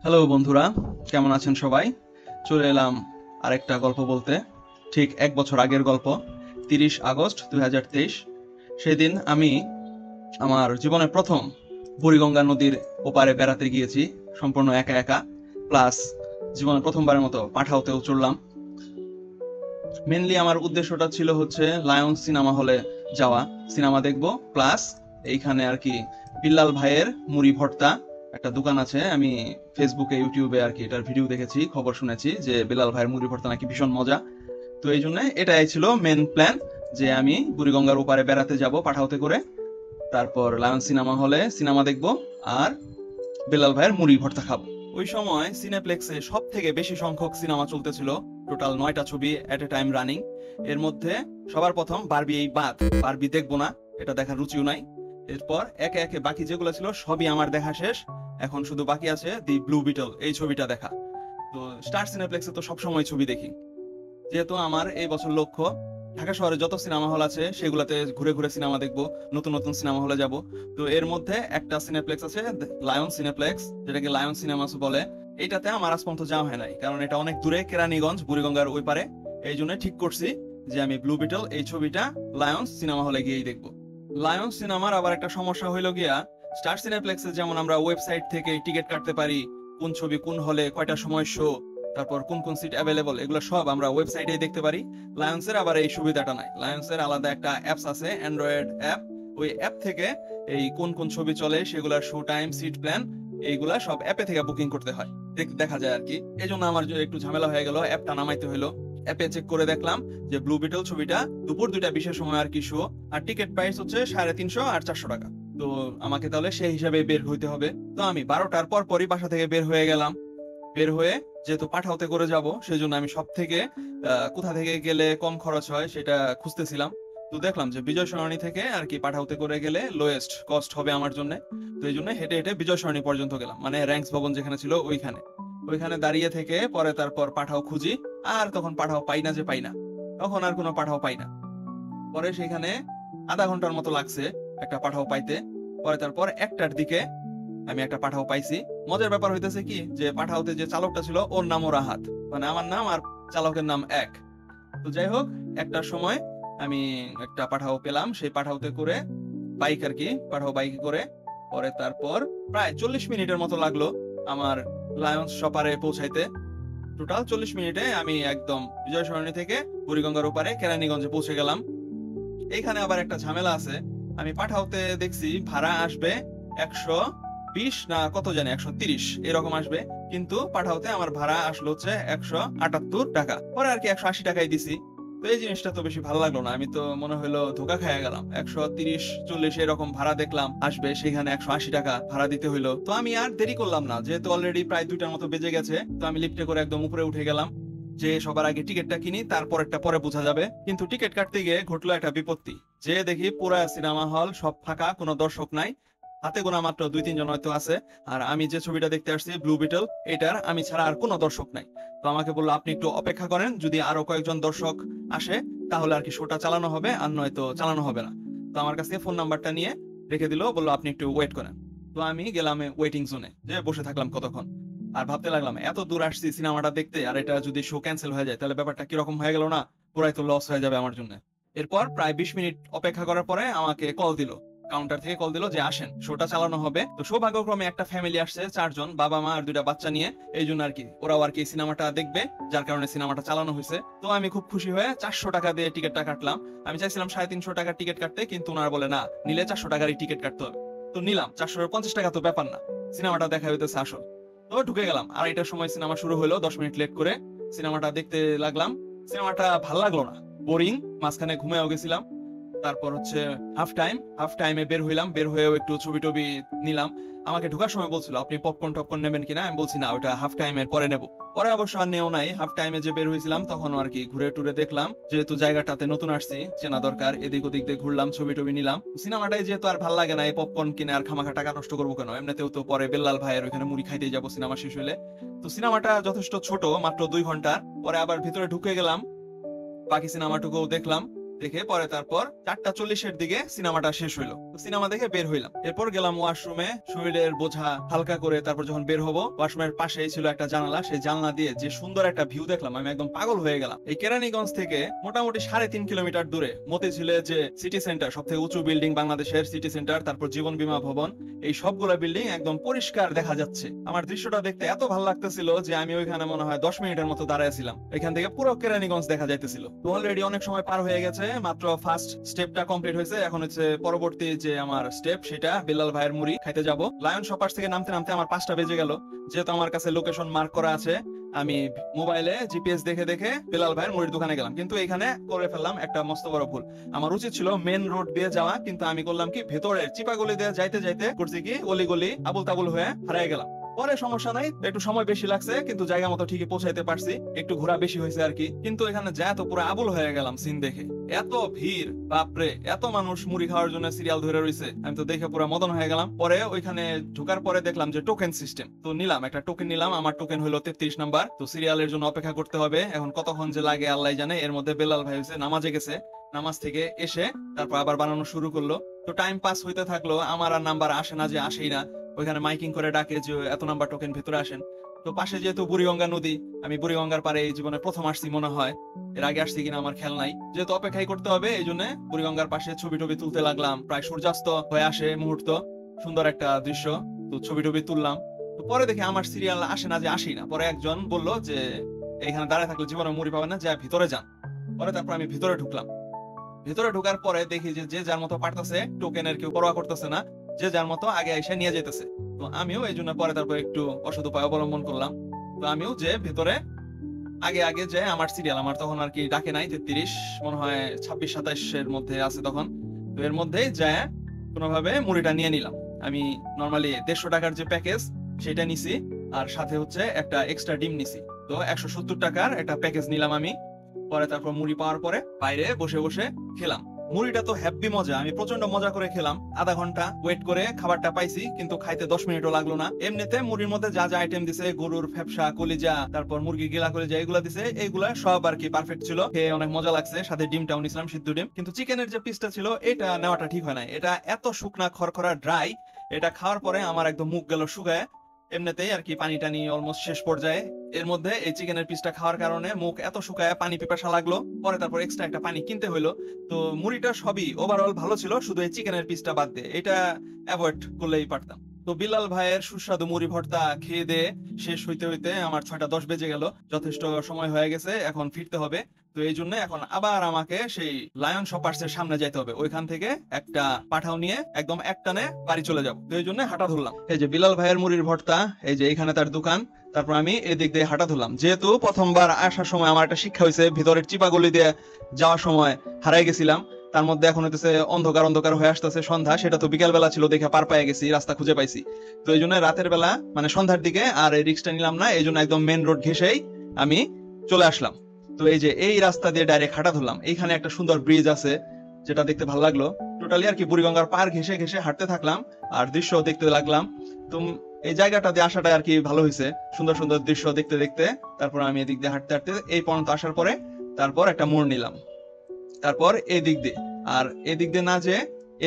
Hello বন্ধুরা, কেমন আছেন সবাই? চলে এলাম আরেকটা গল্প বলতে। ঠিক এক বছর আগের গল্প। 30 আগস্ট 2023। সেদিন আমি আমার জীবনের প্রথম বুড়িগঙ্গা নদীর ওপারে বেড়াতে গিয়েছি, সম্পূর্ণ একা একা। প্লাস জীবনের প্রথমবারের মতো পাঠাওতেও চললাম। মেনলি আমার উদ্দেশ্যটা ছিল হচ্ছে লায়ন সিনেমা হলে যাওয়া, সিনেমা দেখব। প্লাস এইখানে আর কি বিল্লাল ভাইয়ের মুড়ি ভর্তা একটা দোকান আছে। আমি ফেসবুকে ইউটিউবে আর কি এটার ভিডিও দেখেছি, খবর শুনেছি যে বিল্লাল ভাইয়ের মুড়ি ভর্তা নাকি ভীষণ মজা। তো এই জন্য এটাই ছিল মেন প্ল্যান, যে আমি বুড়িগঙ্গার ওপারে বেড়াতে যাব পাঠাওতে করে। তারপর লায়ন সিনেমা হলে সিনেমা দেখব, আর বেলাল ভাইয়ের মুড়ি ভর্তা খাবো। ওই সময় সিনেপ্লেক্সে সব থেকে বেশি সংখ্যক সিনেমা চলতেছিল, টোটাল 9টা ছবি এট এ টাইম রানিং। এর মধ্যে সবার প্রথম বারবি, এই বাদ বারবি দেখবো না, এটা দেখার রুচিও নাই। এরপর একে একে বাকি যেগুলো ছিল সবই আমার দেখা শেষ। এখন শুধু বাকি আছে দি ব্লু বিটল, এই ছবিটা দেখা। তো স্টার সিনেপ্লেক্সে তো সবসময় ছবি দেখি, যেহেতু আমার এই বছর লক্ষ্য ঢাকা শহরে যত সিনেমা হল আছে সেগুলাতে ঘুরে ঘুরে সিনেমা দেখবো, নতুন নতুন সিনেমা হলে যাব। তো এর মধ্যে একটা সিনেপ্লেক্স আছে, লায়ন সিনেপ্লেক্স, যেটাকে লায়ন সিনেমাস বলে। এইটাতে আমার আজ পর্যন্ত যাওয়া হয় নাই, কারণ এটা অনেক দূরে, কেরানীগঞ্জ, বুড়িগঙ্গার ওই পারে। এই জন্য ঠিক করছি যে আমি ব্লু বিটল এই ছবিটা লায়ন সিনেমা হলে গিয়েই দেখবো। লায়ন সিনেমার আবার একটা সমস্যা হইলো গিয়া, স্টার সিনেপ্লেক্সে যেমন আমরা ওয়েবসাইট থেকে টিকিট কাটতে পারি, কোন ছবি কোন হলে কয়টার সময় শো, তারপর কোন কোন সিট অ্যাভেলেবল, এগুলো সব আমরা ওয়েবসাইটেই দেখতে পারি। লায়ন্সের আবার এই সুবিধাটা নাই। লায়ন্সের আলাদা একটা অ্যাপস আছে, অ্যান্ড্রয়েড অ্যাপ। ওই অ্যাপ থেকে এই কোন কোন ছবি চলে সেগুলোর শো টাইম, সিট প্ল্যান, এইগুলা সব অ্যাপে থেকে বুকিং করতে হয়, দেখা যায় আর কি। এই জন্য আমার একটু ঝামেলা হয়ে গেল, অ্যাপটা নামাইতে হলো। অ্যাপে চেক করে দেখলাম যে ব্লু বিটল ছবিটা দুপুর 2টা 20-এর সময় আর কি শো, আর টিকিট প্রাইস হচ্ছে 350 আর 400 টাকা। তো আমাকে তাহলে সেই হিসাবে বের হইতে হবে। তো আমি 12টার পর পরই বাসা থেকে বের হয়ে গেলাম। বের হয়ে, যেহেতু পাঠাওতে করে যাব, সেই জন্য আমি সব থেকে কোথা থেকে গেলে কম খরচ হয় সেটা খুঁজতেছিলাম। তো দেখলাম যে বিজয় সরণি থেকে আর কি পাঠাওতে করে গেলে লোয়েস্ট কস্ট হবে আমার জন্য। তো এই জন্য হেঁটে হেঁটে বিজয় সরণি পর্যন্ত গেলাম, মানে র্যাঙ্কস ভবন যেখানে ছিল ওইখানে। ওইখানে দাঁড়িয়ে থেকে পরে তারপর পাঠাও খুঁজি। আর তখন পাঠাও পাই না, যে পাই না, তখন আর কোনো পাঠাও পাই না। পরে সেখানে আধা ঘন্টার মতো লাগছে একটা পাঠাও পাইতে। পরে তারপর 1টার দিকে আমি একটা পাঠাও পাইছি। মজার ব্যাপার হইতেছে কি, যে পাঠাওতে যে চালকটা ছিল ওর নামও রাহাত, মানে আমার নাম আর চালকের নাম এক। তো যাই হোক, 1টার সময় আমি একটা পাঠাও পেলাম, সেই পাঠাওতে করে বাইক আর কি, পাঠাও বাইকে করে। পরে তারপর প্রায় 40 মিনিটের মতো লাগলো আমার লায়ন্স শপারে পৌঁছাইতে। টোটাল 40 মিনিটে আমি একদম বিজয় সরণি থেকে বুড়িগঙ্গার ওপারে কেরানীগঞ্জে পৌঁছে গেলাম। এইখানে আবার একটা ঝামেলা আছে। আমি পাঠাওতে দেখছি ভাড়া আসবে 120 না কত জানি, 130 এরকম আসবে। কিন্তু পাঠাওতে আমার ভাড়া আসলো হচ্ছে 178 টাকা। পরে আর কি 180 টাকাই দিছি। তো এই জিনিসটা তো বেশি ভালো লাগলো না, আমি তো মনে হলো ধোকা খেয়ে গেলাম। 130-40 এরকম ভাড়া দেখলাম আসবে, সেখানে 180 টাকা ভাড়া দিতে হইলো। তো আমি আর দেরি করলাম না, যেহেতু অলরেডি প্রায় 2টার মতো বেজে গেছে। তো আমি লিফটে করে একদম উপরে উঠে গেলাম, যে সবার আগে টিকিটটা কিনি, তারপর একটা পরে বোঝা যাবে। কিন্তু টিকিট কাটতে গিয়ে ঘটলো একটা বিপত্তি, যে দেখি পুরা সিনেমা হল সব ফাঁকা, কোনো দর্শক নাই। হাতে গোনা মাত্র 2-3 জন হয়তো আছে। আর আমি যে ছবিটা দেখতে আসছি ব্লু বিটল, এটার আমি ছাড়া আর কোনো দর্শক নাই। তো আমাকে বললো আপনি একটু অপেক্ষা করেন, যদি আরো কয়েকজন দর্শক আসে তাহলে আর কি শোটা চালানো হবে, আর নয়তো চালানো হবে না। তো আমার কাছ থেকে ফোন নাম্বারটা নিয়ে রেখে দিল, বললো আপনি একটু ওয়েট করেন। তো আমি গেলাম ওয়েটিং জোনে, যে বসে থাকলাম কতক্ষণ। আর ভাবতে লাগলাম এত দূর আসছি সিনেমাটা দেখতে, আর এটা যদি শো ক্যান্সেল হয়ে যায় তাহলে ব্যাপারটা কিরকম হয়ে গেল না, পুরাই তো লস হয়ে যাবে আমার জন্য। এরপর প্রায় 20 মিনিট অপেক্ষা করার পরে আমাকে কল দিল, কাউন্টার থেকে কল দিল যে আসেন, শোটা চালানো হবে। তো সৌভাগ্যক্রমে একটা ফ্যামিলি আসছে, 4 জন, বাবা মা আর 2টা বাচ্চা নিয়ে। এই জন্য আর কি ওরাও আর কি সিনেমাটা দেখবে, যার কারণে সিনেমাটা চালানো হয়েছে। তো আমি খুব খুশি হয়ে 400 টাকা দিয়ে টিকিটটা কাটলাম। আমি চাইছিলাম 350 টাকার টিকিট কাটতে, কিন্তু ওনারা বলে না, নিলে 400 টাকারই টিকিট কাটতে হবে। তো নিলাম, 450 টাকা তো ব্যাপার না, সিনেমাটা দেখা হইতেছে আসল। তো ঢুকে গেলাম, 2:30টার সময় সিনেমা শুরু হলো, 10 মিনিট লেট করে সিনেমাটা দেখতে লাগলাম। সিনেমাটা ভাল লাগলো না, বোরিং, মাঝখানে ঘুমিয়েও গেছিলাম। তারপর হচ্ছে হাফ টাইমে বের হইলাম, বের হয়েও একটু ছবি টবি নিলাম। আমাকে ঢোকার সময় বলছিল আপনি পপকর্ন টপকর্ন নেবেন কিনা, আমি বলছি না, ওটা হাফ টাইমের পরে নেব। পরে অবশ্য আর নেও নাই, হাফ টাইমে যে বের হয়েছিলাম তখন আর কি ঘুরে টুরে দেখলাম, যেহেতু জায়গাটাতে নতুন আসছি, চেনা দরকার, এদিক ওদিক দিয়ে ঘুরলাম, ছবি টবি নিলাম। সিনেমাটাই যেহেতু আর ভাল লাগে না, এই পপকর্ন কিনে আর খামাখা টাকা নষ্ট করবো কেন, এমনিতেও তো পরে বেল্লাল ভাইয়ের ওখানে মুড়ি খাইতেই যাবো সিনেমা শেষ হইলে। তো সিনেমাটা যথেষ্ট ছোট, মাত্র 2 ঘন্টা। পরে আবার ভিতরে ঢুকে গেলাম, বাকি সিনেমাটুকু দেখলাম। দেখে পরে তারপর 4টা 40-এর দিকে সিনেমাটা শেষ হইলো। সিনেমা দেখে বের হইলাম। এরপর গেলাম ওয়াশরুমে, শরীরের বোঝা হালকা করে। তারপর যখন বের হবো, ওয়াশরুমের পাশেই ছিল একটা জানালা, সেই জানলা দিয়ে যে সুন্দর একটা ভিউ দেখলাম, আমি একদম পাগল হয়ে গেলাম। এই কেরানীগঞ্জ থেকে মোটামুটি 3.5 কিলোমিটার দূরে মতিঝিলে যে সিটি সেন্টার, সবথেকে উঁচু বিল্ডিং বাংলাদেশের সিটি সেন্টার, তারপর জীবন বীমা ভবন, এই সবগুলা বিল্ডিং একদম পরিষ্কার দেখা যাচ্ছে। আমার দৃশ্যটা দেখতে এত ভালো লাগতেছিল যে আমি ওইখানে মনে হয় 10 মিনিটের মতো দাঁড়ায় ছিলাম। এখান থেকে পুরো কেরানীগঞ্জ দেখা যাইতেছিল। তো অলরেডি অনেক সময় পার হয়ে গেছে, মাত্র ফার্স্ট স্টেপটা কমপ্লিট হয়েছে। এখন হচ্ছে পরবর্তী যে আমার স্টেপ, সেটা বেলাল ভাইয়ের মুড়ি খাইতে যাব। লায়ন শপার্স থেকে নামতে নামতে আমার 5টা বেজে গেল। যেহেতু আমার কাছে লোকেশন মার্ক করা আছে, আমি মোবাইলে জিপিএস দেখে দেখে বেলাল ভাইয়ের মুড়ির দোকানে গেলাম। কিন্তু এখানে করে ফেললাম একটা মস্ত বড় ভুল। আমার উচিত ছিল মেন রোড দিয়ে যাওয়া, কিন্তু আমি করলাম কি, ভেতরের চিপাগলি দিয়ে যাইতে যাইতে করছি কি, অলিগলি আবুল তাবুল হয়ে হারিয়ে গেলাম। পরে সমস্যা নাই, একটু সময় বেশি লাগছে, কিন্তু জায়গা মতো ঠিকই পৌঁছাইতে পারছি। একটু ঘোরা বেশি হয়েছে আর কি। কিন্তু এখানে যা তো পুরো আবুল হয়ে গেলাম সিন দেখে। এত ভিড়, বাপরে, এত মানুষ মুড়ি খাওয়ার জন্য সিরিয়াল ধরে রয়েছে। আমি তো দেখে পুরো মদন হয়ে গেলাম। পরে ওইখানে ঢোকার পরে দেখলাম যে টোকেন সিস্টেম, তো নিলাম একটা টোকেন নিলাম। আমার টোকেন হলো 33 নাম্বার। তো সিরিয়ালের জন্য অপেক্ষা করতে হবে। এখন কতক্ষণ যে লাগে আল্লাহ জানে। এর মধ্যে বেলাল ভাই হচ্ছে নামাজে গেছে, নামাজ থেকে এসে তারপর আবার বানানো শুরু করলো। তো টাইম পাস হইতে থাকলো, আমার আর নাম্বার আসে না, যে আসেই না। ওইখানে মাইকিং করে ডাকে যে এত নাম্বার টোকেন, ভেতরে আসেন। তো পাশে যেহেতু বুড়িগঙ্গা নদী, আমি বুড়িগঙ্গার পারে এই জীবনে প্রথম আসছি মনে হয়। এর আগে আসছি কিনা আমার খেয়াল নাই। যেহেতু অপেক্ষাই করতে হবে, এই জন্য বুড়িগঙ্গার পাশে ছবি টবি তুলতে লাগলাম। প্রায় সূর্যাস্ত হয়ে আসে মুহূর্ত, সুন্দর একটা দৃশ্য। তো ছবি টবি তুললাম। তো পরে দেখে আমার সিরিয়াল আসে না, যে আসেই না। পরে একজন বললো যে এখানে দাঁড়ায় থাকলে জীবনে মুড়ি পাবেন না, যা ভিতরে যান। পরে তারপর আমি ভিতরে ঢুকলাম। ভিতরে ঢোকার পরে দেখি যে যে যার মতো পারতেছে, টোকেনের কেউ পরোয়া করতেছে না, যে যার মতো আগে এসে নিয়ে যেতেছে। তো আমিও এই জন্য পরে তারপর একটু অসৎ উপায় অবলম্বন করলাম। তো আমিও যে ভিতরে আগে আগে যে আমার সিরিয়াল, আমার তখন আর কি ডাকে নাই, 33 মনে হয় 26-27 এর মধ্যে আছে তখন। তো এর মধ্যেই যায় কোনোভাবে মুড়িটা নিয়ে নিলাম। আমি নর্মালি 150 টাকার যে প্যাকেজ সেটা নিছি, আর সাথে হচ্ছে একটা এক্সট্রা ডিম নিছি। তো 170 টাকার একটা প্যাকেজ নিলাম আমি। পরে তারপর মুড়ি পাওয়ার পরে বাইরে বসে বসে খেলাম। মুড়িটা তো হ্যাপি মজা, আমি প্রচন্ড মজা করে খেলাম। আধা ঘন্টা ওয়েট করে খাবারটা পাইছি, কিন্তু খাইতে 10 মিনিটও লাগলো না। এমনিতে মুড়ির মধ্যে যা যা আইটেম দিছে, গরুর ফ্যাপসা, কলিজা, তারপর মুরগি গিলা কলিজা, এগুলা দিছে, এইগুলা সব আর কি পারফেক্ট ছিল। খেয়ে অনেক মজা লাগছে। সাথে ডিমটাও নিছিলাম, সিদ্ধ ডিম। কিন্তু চিকেনের যে পিসটা ছিল, এটা নেওয়াটা ঠিক হয় না। এটা এত শুকনা খরখরা ড্রাই, এটা খাওয়ার পরে আমার একদম মুখ গেল শুকায়। এমনিতেই আর কি পানি টানি অলমোস্ট শেষ পর্যায়ে। এর মধ্যে এই চিকেনের পিসটা খাওয়ার কারণে মুখ এত শুকায় পানি পিপাসা লাগলো। পরে তারপর এক্সট্রা একটা পানি কিনতে হইলো। তো মুড়িটা সবই ওভারঅল ভালো ছিল, শুধু এই চিকেনের পিসটা বাদ দিয়ে, এটা অ্যাভয়েড করলেই পারতাম। তো বিলাল ভাইয়ের সুস্বাদু মুড়ি ভর্তা খেয়ে দিয়ে শেষ হইতে হইতে আমার 6টা 10 বেজে গেল। যথেষ্ট সময় হয়ে গেছে, এখন ফিরতে হবে। তো এই জন্য এখন আবার আমাকে সেই লায়ন শপার্স এর সামনে যাইতে হবে। ওইখান থেকে একটা পাঠাও নিয়ে একদম একটানে বাড়ি চলে যাব। তো এই জন্য হাঁটা ধরলাম। এই যে বিলাল ভাইয়ের মুড়ির ভর্তা, এই যে এখানে তার দোকান। তারপর আমি এদিক দিয়ে হাঁটা ধরলাম। যেহেতু প্রথমবার আসার সময় আমার একটা শিক্ষা হয়েছে, ভিতরের চিপাগলি দিয়ে যাওয়ার সময় হারাই গেছিলাম। তার মধ্যে এখন হইতেছে অন্ধকার অন্ধকার হয়ে আসতেছে সন্ধ্যা। সেটা তো বিকেল বেলা ছিল, দেখে পার পেয়ে গেছি, রাস্তা খুঁজে পাইছি। তো এই জন্য রাতের বেলা মানে সন্ধ্যার দিকে আর এই রিক্সটা নিলাম না। এই জন্য একদম মেন রোড ঘেসেই আমি চলে আসলাম। তো এই যে এই রাস্তা দিয়ে ডাইরেক্ট হাঁটা ধরলাম। এইখানে একটা সুন্দর ব্রিজ আছে, যেটা দেখতে ভালো লাগলো। টোটালি আর কি বুড়িগঙ্গার পার ঘেসে ঘেসে হাঁটতে থাকলাম, আর দৃশ্য দেখতে লাগলাম। তো এই জায়গাটা দিয়ে আসাটা আর কি ভালো হয়েছে, সুন্দর সুন্দর দৃশ্য দেখতে দেখতে। তারপর আমি এদিক দিয়ে হাঁটতে হাঁটতে এই পর্যন্ত আসার পরে তারপর একটা মোড় নিলাম। তারপর এদিক দিয়ে, আর এদিক দিয়ে না যে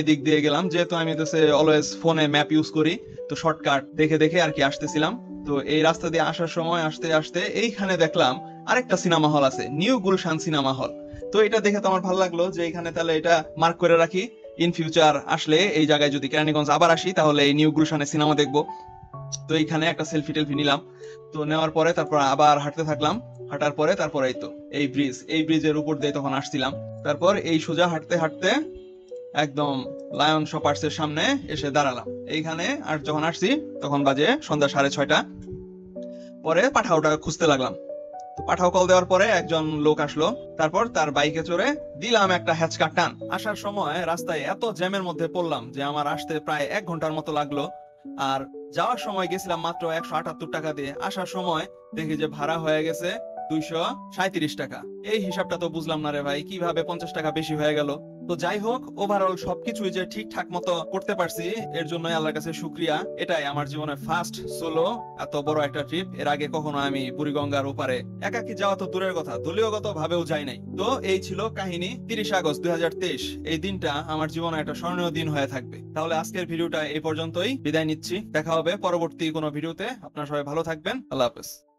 এদিক দিয়ে গেলাম। যেহেতু আমি অলওয়েজ ফোনে ম্যাপ ইউজ করি, তো শর্টকাট দেখে দেখে আর কি আসতেছিলাম। তো এই রাস্তা দিয়ে আসার সময় আসতে আসতে এইখানে দেখলাম আরেকটা সিনেমা হল আছে, নিউ গুলশান সিনেমা হল। তো এটা দেখে তো আমার ভালো লাগলো, যে এখানে তাহলে এটা মার্ক করে রাখি। ইন ফিউচার আসলে এই জায়গায় যদি কেরানীগঞ্জ আবার আসি, তাহলে এই নিউ গুলশানের সিনেমা দেখবো। তো এইখানে একটা সেলফি টেলফি নিলাম। তো নেওয়ার পরে তারপর আবার হাঁটতে থাকলাম। হাঁটার পরে তারপর এই তো এই ব্রিজ, এই ব্রিজের উপর দিয়ে তখন আসছিলাম। তারপর এই সোজা হাঁটতে হাঁটতে একদম লায়ন শপার্স এর সামনে এসে দাঁড়ালাম। এইখানে আর যখন আসছি তখন বাজে সন্ধ্যা 6:30। পরে পাঠাওটা খুঁজতে লাগলাম। তো পাঠাও কল দেওয়ার পরে একজন লোক আসলো। তারপর তার বাইকে চড়ে দিলাম একটা হ্যাচকা টান। আসার সময় রাস্তায় এত জ্যামের মধ্যে পড়লাম যে আমার আসতে প্রায় 1 ঘন্টার মতো লাগলো। আর যাওয়ার সময় গেছিলাম মাত্র 178 টাকা দিয়ে। আসার সময় দেখি যে ভাড়া হয়ে গেছে 237 টাকা। এই হিসাবটা তো বুঝলাম না রে ভাই, কিভাবে 50 টাকা বেশি হয়ে গেল। তো যাই হোক, ওভারঅল সবকিছুই যে ঠিকঠাক মতো করতে পারছি এর জন্য আল্লাহর কাছে শুকরিয়া। এটাই আমার জীবনে ফার্স্ট সোলো এত বড় একটা ট্রিপ। এর আগে কখনো আমি বুড়িগঙ্গার ওপারে একাকি যাওয়া তো দূরের কথা, দলীয়গত ভাবেও যাই নাই। তো এই ছিল কাহিনী 30 আগস্ট 2023। এই দিনটা আমার জীবনে একটা স্মরণীয় দিন হয়ে থাকবে। তাহলে আজকের ভিডিওটা এই পর্যন্তই, বিদায় নিচ্ছি। দেখা হবে পরবর্তী কোনো ভিডিওতে। আপনারা সবাই ভালো থাকবেন। আল্লাহ হাফেজ।